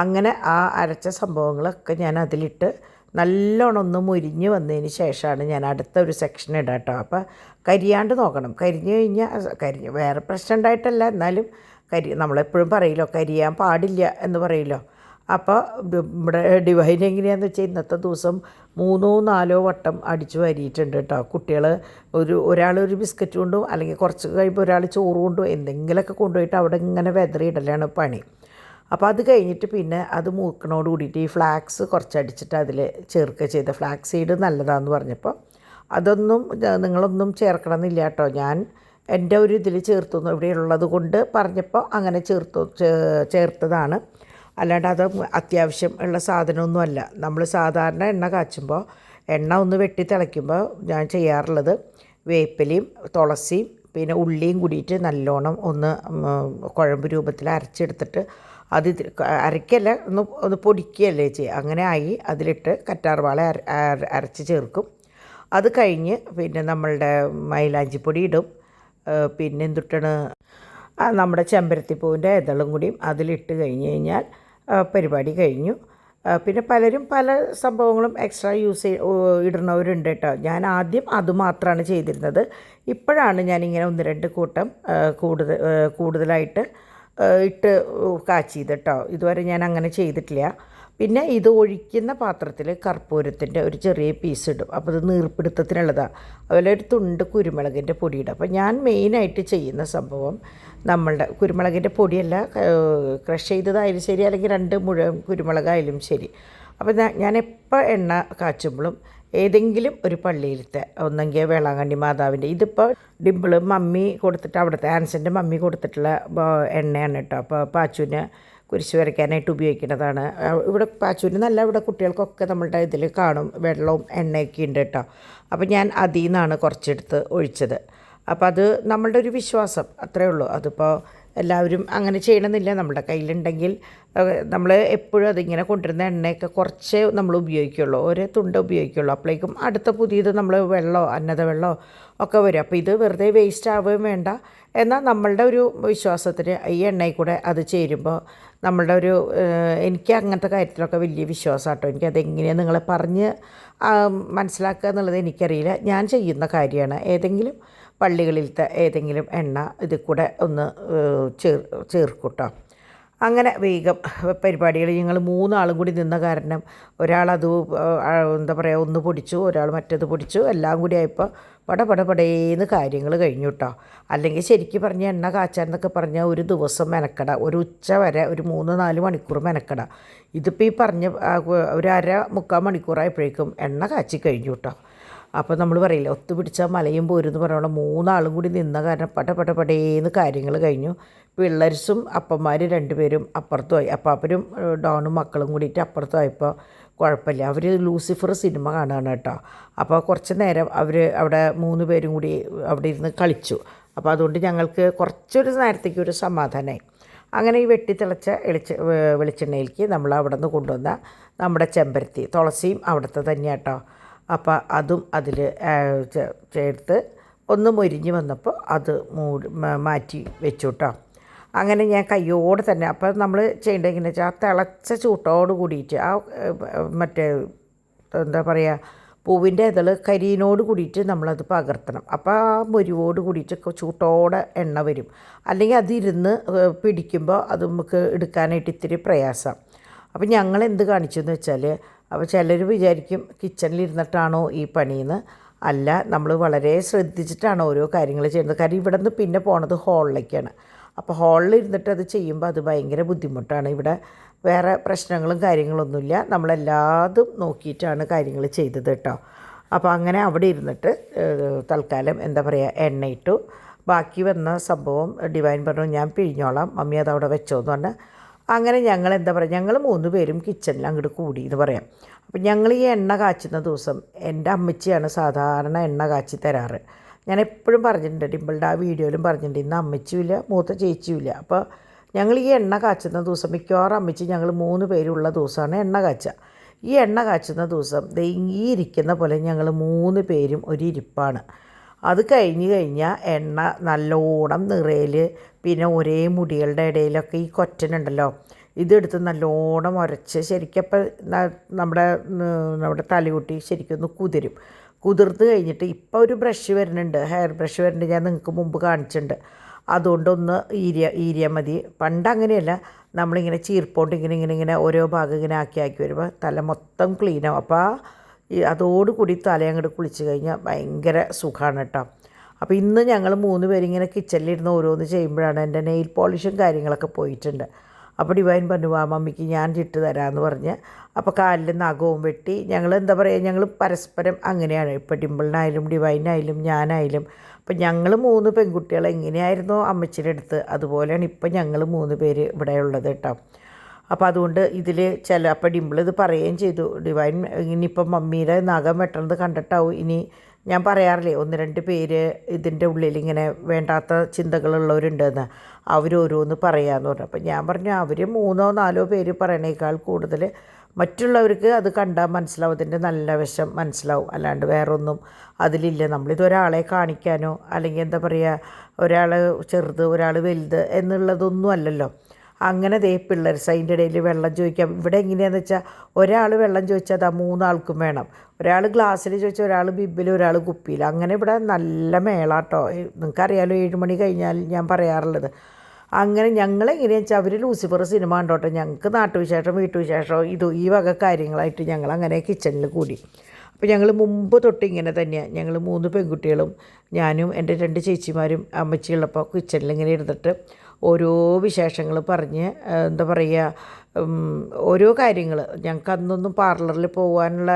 അങ്ങനെ ആ അരച്ച സംഭവങ്ങളൊക്കെ ഞാൻ അതിലിട്ട് നല്ലോണം ഒന്ന് മുരിഞ്ഞ് വന്നതിന് ശേഷമാണ് ഞാൻ അടുത്ത ഒരു സെക്ഷൻ ഇടാം കേട്ടോ. അപ്പോൾ കരിയാണ്ട് നോക്കണം. കരിഞ്ഞ് കഴിഞ്ഞാൽ വേറെ പ്രശ്നം ഉണ്ടായിട്ടല്ല, എന്നാലും നമ്മളെപ്പോഴും പറയില്ലോ കരിയാൻ പാടില്ല എന്ന് പറയില്ലോ. അപ്പോൾ ഇവിടെ ഡിവൈൻ എങ്ങനെയാണെന്ന് വെച്ചാൽ ഇന്നത്തെ ദിവസം 3-4 വട്ടം അടിച്ചു വാരിയിട്ടുണ്ട് കേട്ടോ. കുട്ടികൾ ഒരാളൊരു ബിസ്ക്കറ്റ് കൊണ്ടും അല്ലെങ്കിൽ കുറച്ച് കഴിയുമ്പോൾ ഒരാൾ ചോറ് കൊണ്ടും എന്തെങ്കിലുമൊക്കെ കൊണ്ടുപോയിട്ട് അവിടെ ഇങ്ങനെ വെതറിയിടലാണ് പണി. അപ്പോൾ അത് കഴിഞ്ഞിട്ട് പിന്നെ അത് മൂക്കണോട് കൂടിയിട്ട് ഈ ഫ്ലാക്സ് കുറച്ചടിച്ചിട്ട് അതിൽ ചേർക്കുക ചെയ്ത. ഫ്ലാക്സ് സീഡ് നല്ലതാണെന്ന് പറഞ്ഞപ്പോൾ അതൊന്നും നിങ്ങളൊന്നും ചേർക്കണമെന്നില്ല കേട്ടോ. ഞാൻ എൻ്റെ ഒരു ഇതിൽ ചേർത്തു, ഇവിടെ ഉള്ളത് കൊണ്ട് പറഞ്ഞപ്പോൾ അങ്ങനെ ചേർത്തതാണ്. അല്ലാണ്ട് അത് അത്യാവശ്യം ഉള്ള സാധനമൊന്നുമല്ല. നമ്മൾ സാധാരണ എണ്ണ കാച്ചുമ്പോൾ എണ്ണ ഒന്ന് വെട്ടി തിളയ്ക്കുമ്പോൾ ഞാൻ ചെയ്യാറുള്ളത് വേപ്പിലയും തുളസിയും പിന്നെ ഉള്ളിയും കൂടിയിട്ട് നല്ലോണം ഒന്ന് കുഴമ്പ് രൂപത്തിൽ അരച്ചെടുത്തിട്ട് അത് അരയ്ക്കല്ല, ഒന്ന് പൊടിക്കുകയല്ലേ ചെയ്യുക. അങ്ങനെ ആയി അതിലിട്ട് കറ്റാർവാഴ അരച്ച് ചേർക്കും. അത് കഴിഞ്ഞ് പിന്നെ നമ്മളുടെ മൈലാഞ്ചിപ്പൊടി ഇടും. പിന്നെ എന്തിട്ടാണ് നമ്മുടെ ചെമ്പരത്തിപ്പൂവിൻ്റെ ഇതളും കൂടിയും അതിലിട്ട് കഴിഞ്ഞ് കഴിഞ്ഞാൽ പരിപാടി കഴിഞ്ഞു. പിന്നെ പലരും പല സംഭവങ്ങളും എക്സ്ട്രാ ഇടുന്നവരുണ്ട് കേട്ടോ. ഞാൻ ആദ്യം അതുമാത്രമാണ് ചെയ്തിരുന്നത്. ഇപ്പോഴാണ് ഞാനിങ്ങനെ 1-2 കൂട്ടം കൂടുതലായിട്ട് ഇട്ട് കാച്ചിയത് കേട്ടോ. ഇതുവരെ ഞാൻ അങ്ങനെ ചെയ്തിട്ടില്ല. പിന്നെ ഇത് ഒഴിക്കുന്ന പാത്രത്തിൽ കർപ്പൂരത്തിൻ്റെ ഒരു ചെറിയ പീസ് ഇടും. അപ്പോൾ ഇത് നീർപ്പിടുത്തത്തിനുള്ളതാണ്. അതുപോലെ ഒരു തുണ്ട് കുരുമുളകിൻ്റെ പൊടി ഇടും. അപ്പോൾ ഞാൻ മെയിനായിട്ട് ചെയ്യുന്ന സംഭവം നമ്മളുടെ കുരുമുളകിൻ്റെ പൊടിയല്ല, ക്രഷ് ചെയ്തതായാലും ശരി അല്ലെങ്കിൽ 2 മുഴുവൻ കുരുമുളകായാലും ശരി. അപ്പോൾ ഞാൻ എപ്പോൾ എണ്ണ കാച്ചുമ്പോഴും ഏതെങ്കിലും ഒരു പള്ളിയിലത്തെ, ഒന്നെങ്കിൽ വേളാങ്കണ്ണി മാതാവിൻ്റെ, ഇതിപ്പോൾ ഡിമ്പിള് മമ്മി കൊടുത്തിട്ട് അവിടുത്തെ ആൻസൻ്റെ മമ്മി കൊടുത്തിട്ടുള്ള എണ്ണയാണ് കേട്ടോ. അപ്പോൾ പാച്ചുവിന് കുരിശ് വരയ്ക്കാനായിട്ട് ഉപയോഗിക്കുന്നതാണ്. ഇവിടെ പാച്ചൂരിൽ നല്ല ഇവിടെ കുട്ടികൾക്കൊക്കെ നമ്മളുടെ ഇതിൽ കാണും വെള്ളവും എണ്ണയൊക്കെ ഉണ്ട് കേട്ടോ. അപ്പോൾ ഞാൻ അതിൽ നിന്നാണ് കുറച്ചെടുത്ത് ഒഴിച്ചത്. അപ്പോൾ അത് നമ്മളുടെ ഒരു വിശ്വാസം, അത്രയേ ഉള്ളൂ. അതിപ്പോൾ എല്ലാവരും അങ്ങനെ ചെയ്യണമെന്നില്ല. നമ്മുടെ കയ്യിലുണ്ടെങ്കിൽ നമ്മൾ എപ്പോഴും അതിങ്ങനെ കൊണ്ടുവരുന്ന എണ്ണയൊക്കെ കുറച്ചേ നമ്മൾ ഉപയോഗിക്കുള്ളൂ, ഒരേ തുണ്ട് ഉപയോഗിക്കുള്ളൂ. അപ്പോഴേക്കും അടുത്ത പുതിയത് നമ്മൾ വെള്ളമോ അന്നത വെള്ളമോ ഒക്കെ വരും. അപ്പോൾ ഇത് വെറുതെ വേസ്റ്റ് ആവുകയും വേണ്ട. എന്നാൽ നമ്മളുടെ ഒരു വിശ്വാസത്തിന് ഈ എണ്ണയിൽ കൂടെ അത് ചേരുമ്പോൾ നമ്മളുടെ ഒരു, എനിക്ക് അങ്ങനത്തെ കാര്യത്തിലൊക്കെ വലിയ വിശ്വാസം കേട്ടോ. എനിക്കതെങ്ങനെയാണ് നിങ്ങളെ പറഞ്ഞ് മനസ്സിലാക്കുക എന്നുള്ളത് എനിക്കറിയില്ല. ഞാൻ ചെയ്യുന്ന കാര്യമാണ്. ഏതെങ്കിലും പള്ളികളിലത്തെ ഏതെങ്കിലും എണ്ണ ഇതിൽ കൂടെ ഒന്ന് ചേർക്കും കേട്ടോ. അങ്ങനെ വേഗം പരിപാടികൾ ഞങ്ങൾ 3 ആളും കൂടി നിന്ന കാരണം ഒരാളത് എന്താ പറയുക ഒന്ന് പൊടിച്ചു, ഒരാൾ മറ്റത് പൊടിച്ചു, എല്ലാം കൂടി ആയപ്പോൾ പടപടേന്ന് കാര്യങ്ങൾ കഴിഞ്ഞു കേട്ടോ. അല്ലെങ്കിൽ ശരിക്കും പറഞ്ഞ എണ്ണ കാച്ചാൻ എന്നൊക്കെ പറഞ്ഞാൽ ഒരു ദിവസം മെനക്കട, ഒരു ഉച്ച വരെ ഒരു 3-4 മണിക്കൂർ മെനക്കട. ഇതിപ്പോൾ ഈ പറഞ്ഞ ഒരു 1/2-3/4 മണിക്കൂറായപ്പോഴേക്കും എണ്ണ കാച്ചി കഴിഞ്ഞു കേട്ടോ. അപ്പോൾ നമ്മൾ പറയില്ല ഒത്തുപിടിച്ചാൽ മലയും പോരും എന്ന് പറഞ്ഞോളം 3 ആളും കൂടി നിന്ന കാരണം പടപടേന്ന് കാര്യങ്ങൾ കഴിഞ്ഞു. പിള്ളേർസും അപ്പന്മാർ 2 പേരും അപ്പുറത്തുമായി, അപ്പാപ്പനും ഡോണും മക്കളും കൂടിയിട്ട് അപ്പുറത്തുമായപ്പോൾ കുഴപ്പമില്ല. അവർ ലൂസിഫർ സിനിമ കാണുകയാണ് കേട്ടോ. അപ്പോൾ കുറച്ച് നേരം അവിടെ 3 പേരും കൂടി അവിടെ ഇരുന്ന് കളിച്ചു. അപ്പോൾ അതുകൊണ്ട് ഞങ്ങൾക്ക് കുറച്ചൊരു നേരത്തേക്ക് ഒരു സമാധാനമായി. അങ്ങനെ ഈ വെട്ടിത്തിളച്ച വെളിച്ചെണ്ണയിലേക്ക് നമ്മൾ അവിടെ നിന്ന് കൊണ്ടുവന്ന നമ്മുടെ ചെമ്പരത്തി തുളസിയും അവിടുത്തെ തന്നെയാണ് കേട്ടോ. അപ്പോൾ അതും അതിൽ ചേർത്ത് ഒന്ന് മൊരിഞ്ഞ് വന്നപ്പോൾ അത് മാറ്റി വെച്ചു കേട്ടോ. അങ്ങനെ ഞാൻ കയ്യോടെ തന്നെ, അപ്പോൾ നമ്മൾ ചെയ്യേണ്ടത് എങ്ങനെയാണെന്ന് വെച്ചാൽ ആ തിളച്ച ചൂട്ടോട് കൂടിയിട്ട് ആ മറ്റേ എന്താ പറയുക പൂവിൻ്റെ ഇതൾ കരിയിനോട് കൂടിയിട്ട് നമ്മളത് പകർത്തണം. അപ്പോൾ ആ മുരിവോട് കൂടിയിട്ട് ചൂട്ടോടെ എണ്ണ വരും. അല്ലെങ്കിൽ അതിരുന്ന് പിടിക്കുമ്പോൾ അത് നമുക്ക് എടുക്കാനായിട്ട് ഇത്തിരി പ്രയാസം. അപ്പോൾ ഞങ്ങൾ എന്ത് കാണിച്ചു എന്ന് വെച്ചാൽ, അപ്പോൾ ചിലർ വിചാരിക്കും കിച്ചണിലിരുന്നിട്ടാണോ ഈ പണിയെന്ന്. അല്ല, നമ്മൾ വളരെ ശ്രദ്ധിച്ചിട്ടാണ് ഓരോ കാര്യങ്ങൾ ചെയ്യുന്നത്. കാര്യം ഇവിടെ നിന്ന് പിന്നെ പോണത് ഹാളിലേക്കാണ്. അപ്പോൾ ഹാളിൽ ഇരുന്നിട്ട് അത് ചെയ്യുമ്പോൾ അത് ഭയങ്കര ബുദ്ധിമുട്ടാണ്. ഇവിടെ വേറെ പ്രശ്നങ്ങളും കാര്യങ്ങളൊന്നുമില്ല. നമ്മളെല്ലാതും നോക്കിയിട്ടാണ് കാര്യങ്ങൾ ചെയ്തത് കേട്ടോ. അപ്പോൾ അങ്ങനെ അവിടെ ഇരുന്നിട്ട് തൽക്കാലം എന്താ പറയുക എണ്ണയിട്ടു. ബാക്കി വന്ന സംഭവം ഡിവൈൻ പറഞ്ഞു ഞാൻ പിഴിഞ്ഞോളാം, മമ്മി അതവിടെ വെച്ചോന്ന് പറഞ്ഞാൽ. അങ്ങനെ ഞങ്ങൾ എന്താ പറയുക, ഞങ്ങൾ 3 പേരും കിച്ചണിൽ അങ്ങോട്ട് കൂടി എന്ന് പറയാം. അപ്പം ഞങ്ങൾ ഈ എണ്ണ കാച്ചുന്ന ദിവസം എൻ്റെ അമ്മച്ചിയാണ് സാധാരണ എണ്ണ കാച്ചി തരാറ്. ഞാൻ എപ്പോഴും പറഞ്ഞിട്ടുണ്ട്, ഡിമ്പിളുടെ ആ വീഡിയോയിലും പറഞ്ഞിട്ടുണ്ട്, ഇന്ന് അമ്മച്ചിയുമില്ല മൂത്ത ചേച്ചിയുമില്ല. അപ്പോൾ ഞങ്ങൾ ഈ എണ്ണ കാച്ചുന്ന ദിവസം മിക്കവാറും അമ്മച്ചി ഞങ്ങൾ 3 പേരുള്ള ദിവസമാണ് എണ്ണ കാച്ചുക. ഈ എണ്ണ കാച്ചുന്ന ദിവസം ഈ ഇരിക്കുന്ന പോലെ ഞങ്ങൾ 3 പേരും ഒരു ഇരിപ്പാണ്. അത് കഴിഞ്ഞാൽ എണ്ണ നല്ലോണം നിറയിൽ, പിന്നെ ഒരേ മുടികളുടെ ഇടയിലൊക്കെ ഈ കൊറ്റനുണ്ടല്ലോ ഇതെടുത്ത് നല്ലോണം ഉരച്ച് ശരിക്കപ്പം നമ്മുടെ തലയൂട്ടി ശരിക്കൊന്ന് കുതിർത്ത് കഴിഞ്ഞിട്ട് ഇപ്പോൾ ഒരു ബ്രഷ് വരുന്നുണ്ട്, ഹെയർ ബ്രഷ് വരുന്നുണ്ട്, ഞാൻ നിങ്ങൾക്ക് മുമ്പ് കാണിച്ചിട്ടുണ്ട്. അതുകൊണ്ടൊന്ന് ഈരിയാൽ മതി. പണ്ട് അങ്ങനെയല്ല, നമ്മളിങ്ങനെ ചീർപ്പോട്ട് ഇങ്ങനെ ഓരോ ഭാഗം ഇങ്ങനെ ആക്കി വരുമ്പോൾ തല മൊത്തം ക്ലീനാവും. അപ്പോൾ അതോടുകൂടി തല അങ്ങോട്ട് കുളിച്ച് കഴിഞ്ഞാൽ ഭയങ്കര സുഖമാണ് കേട്ടോ. അപ്പോൾ ഇന്ന് ഞങ്ങൾ 3 പേരിങ്ങനെ കിച്ചണിലിരുന്ന് ഓരോന്ന് ചെയ്യുമ്പോഴാണ് എൻ്റെ നെയിൽ പോളിഷും കാര്യങ്ങളൊക്കെ പോയിട്ടുണ്ട്. അപ്പോൾ ഡിവൈൻ പറഞ്ഞു വാ മമ്മിക്ക് ഞാൻ ചിട്ട് തരാമെന്ന് പറഞ്ഞ് അപ്പോൾ കാലിൽ നഖവും വെട്ടി. ഞങ്ങൾ എന്താ പറയുക, ഞങ്ങൾ പരസ്പരം അങ്ങനെയാണ്. ഇപ്പോൾ ഡിമ്പിളിനായാലും ഡിവൈനായാലും ഞാനായാലും അപ്പം ഞങ്ങൾ 3 പെൺകുട്ടികൾ എങ്ങനെയായിരുന്നോ അമ്മച്ചിയുടെ അടുത്ത്, അതുപോലെയാണ് ഇപ്പം ഞങ്ങൾ 3 പേര് ഇവിടെ ഉള്ളത് കേട്ടോ. അപ്പോൾ അതുകൊണ്ട് ഇതിൽ അപ്പോൾ ഡിമ്പിൾ ഇത് പറയുകയും ചെയ്തു, ഡിവൈൻ ഇനിയിപ്പം മമ്മിയുടെ നഖം വെട്ടണത് കണ്ടിട്ടാവും ഇനി ഞാൻ പറയാറില്ലേ 1-2 പേര് ഇതിൻ്റെ ഉള്ളിൽ ഇങ്ങനെ വേണ്ടാത്ത ചിന്തകളുള്ളവരുണ്ടെന്ന്, അവരോരോന്ന് പറയാമെന്ന് പറഞ്ഞു. അപ്പം ഞാൻ പറഞ്ഞു അവർ 3-4 പേര് പറയണേക്കാൾ കൂടുതൽ മറ്റുള്ളവർക്ക് അത് കണ്ടാൽ മനസ്സിലാവും, അതിൻ്റെ നല്ല വശം മനസ്സിലാവും. അല്ലാണ്ട് വേറൊന്നും അതിലില്ല. നമ്മളിതൊരാളെ കാണിക്കാനോ അല്ലെങ്കിൽ എന്താ പറയുക ഒരാൾ ചെറുത് ഒരാൾ വലുത് എന്നുള്ളതൊന്നും അല്ലല്ലോ. അങ്ങനെ പിള്ളേർ അതിൻ്റെ ഇടയിൽ വെള്ളം ചോദിക്കാം. ഇവിടെ എങ്ങനെയാണെന്ന് വെച്ചാൽ ഒരാൾ വെള്ളം ചോദിച്ചാൽ അതാ 3 ആൾക്കും വേണം. ഒരാൾ ഗ്ലാസ്സിൽ ചോദിച്ചാൽ ഒരാൾ ബിബിൽ ഒരാൾ കുപ്പിയിൽ. അങ്ങനെ ഇവിടെ നല്ല മേളാട്ടോ. നിങ്ങൾക്കറിയാലോ 7 മണി കഴിഞ്ഞാൽ ഞാൻ പറയാറുള്ളത്. അങ്ങനെ ഞങ്ങളെങ്ങനെയാണെന്ന് വെച്ചാൽ അവർ ലൂസിഫർ സിനിമ കണ്ടോട്ടെ, ഞങ്ങൾക്ക് നാട്ടുവിശേഷം വീട്ടുവിശേഷം ഈ വക കാര്യങ്ങളായിട്ട് ഞങ്ങൾ അങ്ങനെ കിച്ചണിൽ കൂടി. അപ്പോൾ ഞങ്ങൾ മുമ്പ് തൊട്ട് ഇങ്ങനെ തന്നെയാണ്. ഞങ്ങൾ 3 പെൺകുട്ടികളും ഞാനും എൻ്റെ 2 ചേച്ചിമാരും അമ്മച്ചിയുള്ളപ്പോൾ കിച്ചണിൽ ഇങ്ങനെ ഇരുന്നിട്ട് ഓരോ വിശേഷങ്ങൾ പറഞ്ഞ് എന്താ പറയുക ഓരോ കാര്യങ്ങൾ. ഞങ്ങൾക്ക് അന്നൊന്നും പാർലറിൽ പോകാനുള്ള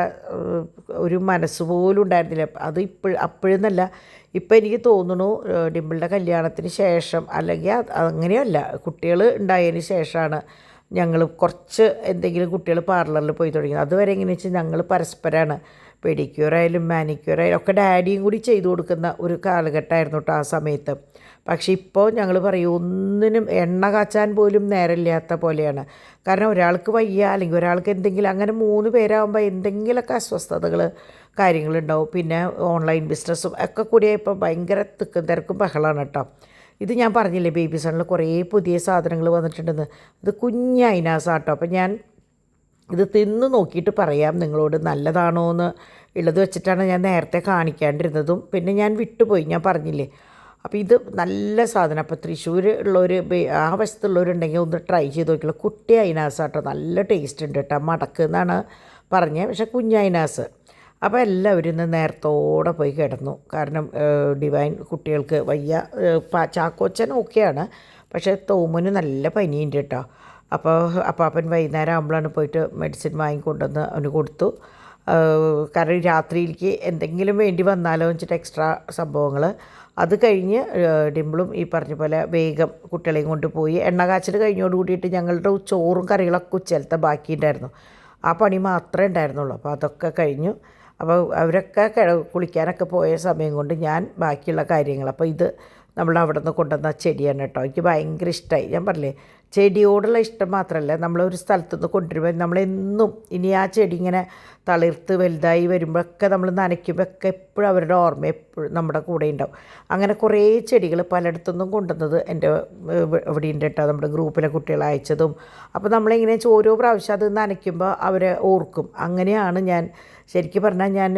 ഒരു മനസ്സ് പോലും ഉണ്ടായിരുന്നില്ല. അത് അപ്പോഴെന്നല്ല, ഇപ്പം എനിക്ക് തോന്നുന്നു ഡിമ്പിളുടെ കല്യാണത്തിന് ശേഷം അല്ലെങ്കിൽ അങ്ങനെയല്ല, കുട്ടികൾ ഉണ്ടായതിന് ശേഷമാണ് ഞങ്ങൾ കുറച്ച് എന്തെങ്കിലും കുട്ടികൾ പാർലറിൽ പോയി തുടങ്ങിയത്. അതുവരെ എങ്ങനെയാണെന്ന് വെച്ചാൽ ഞങ്ങൾ പരസ്പരമാണ് പെഡിക്യൂറായാലും മാനിക്യൂറായാലും ഒക്കെ ഡാഡിയും കൂടി ചെയ്തു കൊടുക്കുന്ന ഒരു കാലഘട്ടമായിരുന്നു കേട്ടോ ആ സമയത്ത്. പക്ഷേ ഇപ്പോൾ ഞങ്ങൾ പറയും ഒന്നിനും എണ്ണ കാച്ചാൻ പോലും നേരമില്ലാത്ത പോലെയാണ്. കാരണം ഒരാൾക്ക് വയ്യ അല്ലെങ്കിൽ ഒരാൾക്ക് എന്തെങ്കിലും, അങ്ങനെ 3 പേരാകുമ്പോൾ എന്തെങ്കിലുമൊക്കെ അസ്വസ്ഥതകൾ കാര്യങ്ങളുണ്ടാവും. പിന്നെ ഓൺലൈൻ ബിസിനസ്സും ഒക്കെ കൂടിയായപ്പോൾ ഭയങ്കര തിക്കും തിരക്കും ബഹളമാണ് കേട്ടോ. ഇത് ഞാൻ പറഞ്ഞില്ലേ ബേബി സണിൽ കുറേ പുതിയ സാധനങ്ങൾ വന്നിട്ടുണ്ടെന്ന്. ഇത് കുഞ്ഞ് അയിനാസാട്ടോ. അപ്പം ഞാൻ ഇത് തിന്ന് നോക്കിയിട്ട് പറയാം നിങ്ങളോട് നല്ലതാണോ എന്ന് ഉള്ളത് വെച്ചിട്ടാണ് ഞാൻ നേരത്തെ കാണിക്കാണ്ടിരുന്നതും. പിന്നെ ഞാൻ വിട്ടുപോയി, ഞാൻ പറഞ്ഞില്ലേ. അപ്പോൾ ഇത് നല്ല സാധനം. അപ്പോൾ തൃശ്ശൂർ ഉള്ളവർ ആ വശത്തുള്ളവരുണ്ടെങ്കിൽ ഒന്ന് ട്രൈ ചെയ്ത് നോക്കിയുള്ള കുട്ടി അയിനാസാട്ടോ. നല്ല ടേസ്റ്റ് ഉണ്ട് കേട്ടോ. മടക്ക് എന്നാണ് പറഞ്ഞത്, പക്ഷേ കുഞ്ഞയിനാസ്. അപ്പോൾ എല്ലാവരും ഇന്ന് നേരത്തോടെ പോയി കിടന്നു. കാരണം ഡിവൈൻ കുട്ടികൾക്ക് വയ്യ. ചാക്കോച്ചൻ ഓക്കെയാണ്, പക്ഷേ തോമുന് നല്ല പനിയുണ്ട് കേട്ടോ. അപ്പോൾ അപ്പാപ്പൻ വൈകുന്നേരം ആകുമ്പോഴാണ് പോയിട്ട് മെഡിസിൻ വാങ്ങിക്കൊണ്ടുവന്ന് അവന് കൊടുത്തു. കാരണം രാത്രിയിലേക്ക് എന്തെങ്കിലും വേണ്ടി വന്നാലോ വെച്ചിട്ട് എക്സ്ട്രാ സംഭവങ്ങൾ. അത് കഴിഞ്ഞ് ഡിമ്പിളും ഈ പറഞ്ഞ പോലെ വേഗം കുട്ടികളെയും കൊണ്ട് പോയി. എണ്ണ കാച്ചൽ കഴിഞ്ഞോട് കൂടിയിട്ട് ഞങ്ങളുടെ ചോറും കറികളൊക്കെ ഉച്ചലത്തെ ബാക്കിയുണ്ടായിരുന്നു. ആ പണി മാത്രമേ ഉണ്ടായിരുന്നുള്ളൂ. അപ്പോൾ അതൊക്കെ കഴിഞ്ഞു. അപ്പോൾ അവരൊക്കെ കുളിക്കാനൊക്കെ പോയ സമയം കൊണ്ട് ഞാൻ ബാക്കിയുള്ള കാര്യങ്ങൾ. അപ്പോൾ ഇത് നമ്മൾ അവിടെ നിന്ന് കൊണ്ടുവന്ന ചെടിയാണ് കേട്ടോ. എനിക്ക് ഭയങ്കര ഇഷ്ടമായി. ഞാൻ പറഞ്ഞില്ലേ ചെടിയോടുള്ള ഇഷ്ടം മാത്രമല്ല, നമ്മളൊരു സ്ഥലത്തു നിന്ന് കൊണ്ടുവരുമ്പോൾ നമ്മളെന്നും ഇനി ആ ചെടി ഇങ്ങനെ തളിർത്ത് വലുതായി വരുമ്പോഴൊക്കെ നമ്മൾ നനയ്ക്കുമ്പോഴൊക്കെ എപ്പോഴും അവരുടെ ഓർമ്മ എപ്പോഴും നമ്മുടെ കൂടെ ഉണ്ടാവും. അങ്ങനെ കുറേ ചെടികൾ പലയിടത്തുനിന്നും കൊണ്ടുവന്നത് എൻ്റെ ഇവിടെ ഉണ്ട് കേട്ടോ, നമ്മുടെ ഗ്രൂപ്പിലെ കുട്ടികൾ അയച്ചതും. അപ്പോൾ നമ്മളിങ്ങനെ ഓരോ പ്രാവശ്യം അത് നനയ്ക്കുമ്പോൾ അവരെ ഓർക്കും. അങ്ങനെയാണ് ഞാൻ ശരിക്കും പറഞ്ഞാൽ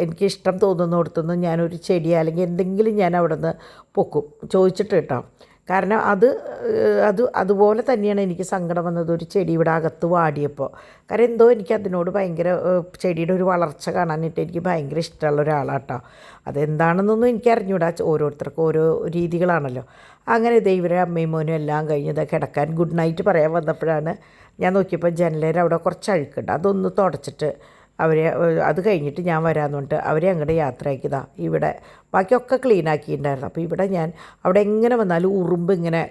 എനിക്കിഷ്ടം തോന്നുന്നിടത്തുനിന്ന് ഞാനൊരു ചെടി അല്ലെങ്കിൽ എന്തെങ്കിലും ഞാൻ അവിടെ നിന്ന് പൊക്കും ചോദിച്ചിട്ട് കേട്ടോ. കാരണം അതുപോലെ തന്നെയാണ് എനിക്ക് സങ്കടം വന്നത് ഒരു ചെടി ഇവിടെ അകത്ത് വാടിയപ്പോൾ. കാരണം എന്തോ എനിക്ക് അതിനോട് ഭയങ്കര ചെടിയുടെ ഒരു വളർച്ച കാണാനായിട്ട് എനിക്ക് ഭയങ്കര ഇഷ്ടമുള്ള ഒരാളാട്ടോ. അതെന്താണെന്നൊന്നും എനിക്ക് അറിഞ്ഞൂടാ, ഓരോരുത്തർക്കും ഓരോ രീതികളാണല്ലോ. അങ്ങനെ ദൈവരെ അമ്മയും മോനും എല്ലാം കഴിഞ്ഞത് കിടക്കാൻ ഗുഡ് നൈറ്റ് പറയാൻ വന്നപ്പോഴാണ് ഞാൻ നോക്കിയപ്പോൾ ജനലേര അവിടെ കുറച്ച് അഴുക്കുണ്ട്, അതൊന്ന് തുടച്ചിട്ട് അത് കഴിഞ്ഞിട്ട് ഞാൻ വരാമെന്ന് പറഞ്ഞിട്ട് അവരെ അങ്ങോട്ട് യാത്രയാക്കിയതാ. ഇവിടെ ബാക്കിയൊക്കെ ക്ലീൻ ആക്കിയിട്ടുണ്ടായിരുന്നു. അപ്പോൾ ഇവിടെ ഞാൻ അവിടെ എങ്ങനെ വന്നാലും ഉറുമ്പ് ഇങ്ങനെ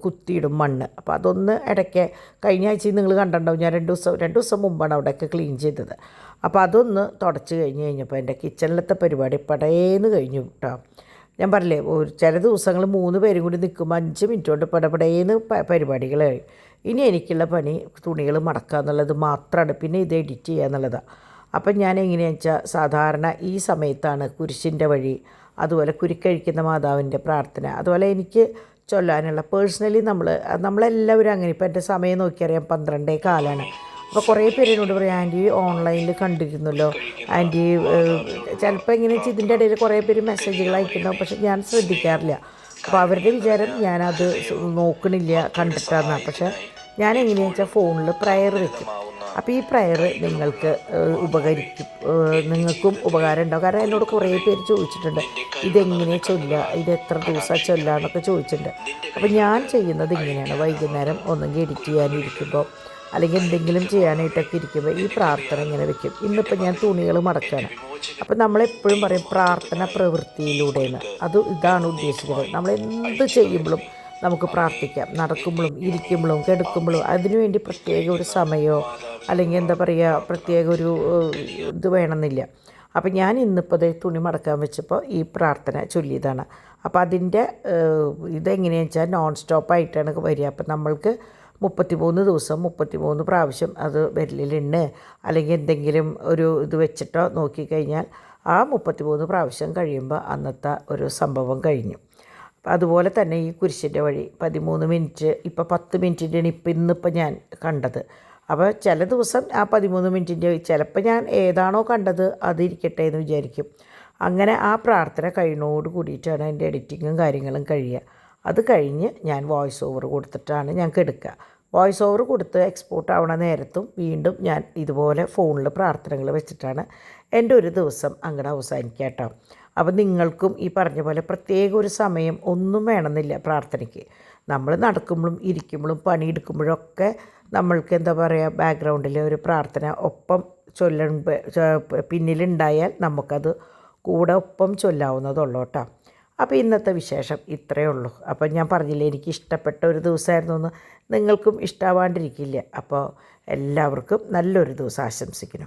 കുത്തിയിടും മണ്ണ്. അപ്പോൾ അതൊന്ന് ഇടയ്ക്ക് കഴിഞ്ഞ ആഴ്ചയിൽ നിങ്ങൾ കണ്ടിട്ടുണ്ടാവും, ഞാൻ രണ്ട് ദിവസം മുമ്പാണ് അവിടെയൊക്കെ ക്ലീൻ ചെയ്തത്. അപ്പോൾ അതൊന്ന് തുടച്ച് കഴിഞ്ഞപ്പോൾ എൻ്റെ കിച്ചണിലത്തെ പരിപാടി പടേന്ന് കഴിഞ്ഞു കേട്ടോ. ഞാൻ പറഞ്ഞില്ലേ, ചില ദിവസങ്ങൾ 3 പേരും കൂടി നിൽക്കുമ്പോൾ 5 മിനിറ്റ് കൊണ്ട് പടപടേന്ന് പരിപാടികൾ കഴിയും. ഇനി എനിക്കുള്ള പണി തുണികൾ മടക്കുക എന്നുള്ളത് മാത്രമാണ്, പിന്നെ ഇത് എഡിറ്റ് ചെയ്യുക എന്നുള്ളതാണ്. അപ്പം ഞാൻ എങ്ങനെയാണെന്ന് വെച്ചാൽ സാധാരണ ഈ സമയത്താണ് കുരിശിൻ്റെ വഴി, അതുപോലെ കുരുക്കഴിക്കുന്ന മാതാവിൻ്റെ പ്രാർത്ഥന, അതുപോലെ എനിക്ക് ചൊല്ലാനുള്ള പേഴ്സണലി നമ്മളെല്ലാവരും അങ്ങനെ. ഇപ്പം എൻ്റെ സമയം നോക്കിയറിയാം 12:15. അപ്പോൾ കുറേ പേര് എന്നോട് പറയും, ആൻറ്റി ഓൺലൈനിൽ കണ്ടിരുന്നല്ലോ ആൻറ്റി. ചിലപ്പോൾ എങ്ങനെ വെച്ചാൽ ഇതിൻ്റെ ഇടയിൽ കുറേ പേര് മെസ്സേജുകൾ അയക്കുന്നുണ്ടാവും, പക്ഷെ ഞാൻ ശ്രദ്ധിക്കാറില്ല. അപ്പോൾ അവരുടെ വിചാരം ഞാനത് നോക്കണില്ല കണ്ടിട്ടാണ്. പക്ഷേ ഞാൻ എങ്ങനെയാണെന്ന് വെച്ചാൽ ഫോണിൽ പ്രയർ വയ്ക്കും. അപ്പോൾ ഈ പ്രയർ നിങ്ങൾക്ക് ഉപകരിക്കും, നിങ്ങൾക്കും ഉപകാരം ഉണ്ടാവും. കാരണം എന്നോട് കുറേ പേര് ചോദിച്ചിട്ടുണ്ട് ഇതെങ്ങനെ ചൊല്ലുക, ഇത് എത്ര ദിവസം ചൊല്ലുക എന്നൊക്കെ ചോദിച്ചിട്ടുണ്ട്. അപ്പോൾ ഞാൻ ചെയ്യുന്നത് ഇങ്ങനെയാണ്, വൈകുന്നേരം ഒന്നെങ്കിൽ എഡിറ്റ് ചെയ്യാനിരിക്കുമ്പോൾ അല്ലെങ്കിൽ എന്തെങ്കിലും ചെയ്യാനായിട്ടൊക്കെ ഇരിക്കുമ്പോൾ ഈ പ്രാർത്ഥന ഇങ്ങനെ വെക്കും. ഇന്നിപ്പോൾ ഞാൻ തുണികൾ മടക്കുകയാണ്. അപ്പോൾ നമ്മളെപ്പോഴും പറയും പ്രാർത്ഥന പ്രവൃത്തിയിലൂടെയാണ്. ഇതാണ് ഉദ്ദേശിക്കുന്നത്. നമ്മളെന്ത് ചെയ്യുമ്പോഴും നമുക്ക് പ്രാർത്ഥിക്കാം, നടക്കുമ്പോഴും ഇരിക്കുമ്പോഴും കിടക്കുമ്പോഴും. അതിനുവേണ്ടി പ്രത്യേക ഒരു സമയമോ അല്ലെങ്കിൽ എന്താ പറയുക പ്രത്യേക ഒരു ഇത് വേണമെന്നില്ല. അപ്പം ഞാൻ ഇന്നിപ്പോൾ തുണി മടക്കാൻ വെച്ചപ്പോൾ ഈ പ്രാർത്ഥന ചൊല്ലിയതാണ്. അപ്പോൾ അതിൻ്റെ ഇതെങ്ങനെയാണെന്ന് വെച്ചാൽ നോൺ സ്റ്റോപ്പായിട്ടാണ് വരിക. അപ്പം നമ്മൾക്ക് 33 ദിവസം 33 പ്രാവശ്യം അത് വിരലിലെണ്ണ അല്ലെങ്കിൽ എന്തെങ്കിലും ഒരു ഇത് വെച്ചിട്ടോ നോക്കിക്കഴിഞ്ഞാൽ ആ 33 പ്രാവശ്യം കഴിയുമ്പോൾ അന്നത്തെ ഒരു സംഭവം കഴിഞ്ഞു. അതുപോലെ തന്നെ ഈ കുരിശിൻ്റെ വഴി 13 മിനിറ്റ്, ഇപ്പോൾ 10 മിനിറ്റിൻ്റെയാണ് ഇന്നിപ്പോൾ ഞാൻ കണ്ടത്. അപ്പോൾ ചില ദിവസം ആ 13 മിനിറ്റിൻ്റെ ചിലപ്പോൾ ഞാൻ ഏതാണോ കണ്ടത് അതിരിക്കട്ടെ എന്ന് വിചാരിക്കും. അങ്ങനെ ആ പ്രാർത്ഥന കഴിയുന്നതോട് കൂടിയിട്ടാണ് എൻ്റെ എഡിറ്റിങ്ങും കാര്യങ്ങളും കഴിയുക. അത് കഴിഞ്ഞ് ഞാൻ വോയിസ് ഓവർ കൊടുത്തിട്ടാണ് ഞങ്ങൾക്ക് എടുക്കുക. വോയിസ് ഓവർ കൊടുത്ത് എക്സ്പോർട്ട് ആവണ നേരത്തും വീണ്ടും ഞാൻ ഇതുപോലെ ഫോണിൽ പ്രാർത്ഥനകൾ വെച്ചിട്ടാണ് എൻ്റെ ഒരു ദിവസം അങ്ങോട്ട് അവസാനിക്കുക കേട്ടോ. അപ്പം നിങ്ങൾക്കും ഈ പറഞ്ഞ പോലെ പ്രത്യേക ഒരു സമയം ഒന്നും വേണമെന്നില്ല പ്രാർത്ഥനയ്ക്ക്. നമ്മൾ നടക്കുമ്പോഴും ഇരിക്കുമ്പോഴും പണിയെടുക്കുമ്പോഴൊക്കെ നമ്മൾക്ക് എന്താ പറയുക ബാക്ക്ഗ്രൗണ്ടിൽ ഒരു പ്രാർത്ഥന ഒപ്പം പിന്നിലുണ്ടായാൽ നമുക്കത് കൂടെ ഒപ്പം ചൊല്ലാവുന്നതുള്ളൂ കേട്ടോ. അപ്പോൾ ഇന്നത്തെ വിശേഷം ഇത്രയേ ഉള്ളൂ. അപ്പം ഞാൻ പറഞ്ഞില്ലേ എനിക്ക് ഇഷ്ടപ്പെട്ട ഒരു ദിവസമായിരുന്നു എന്ന്, നിങ്ങൾക്കും ഇഷ്ടമാവാണ്ടിരിക്കില്ല. അപ്പോൾ എല്ലാവർക്കും നല്ലൊരു ദിവസം ആശംസിക്കുന്നു.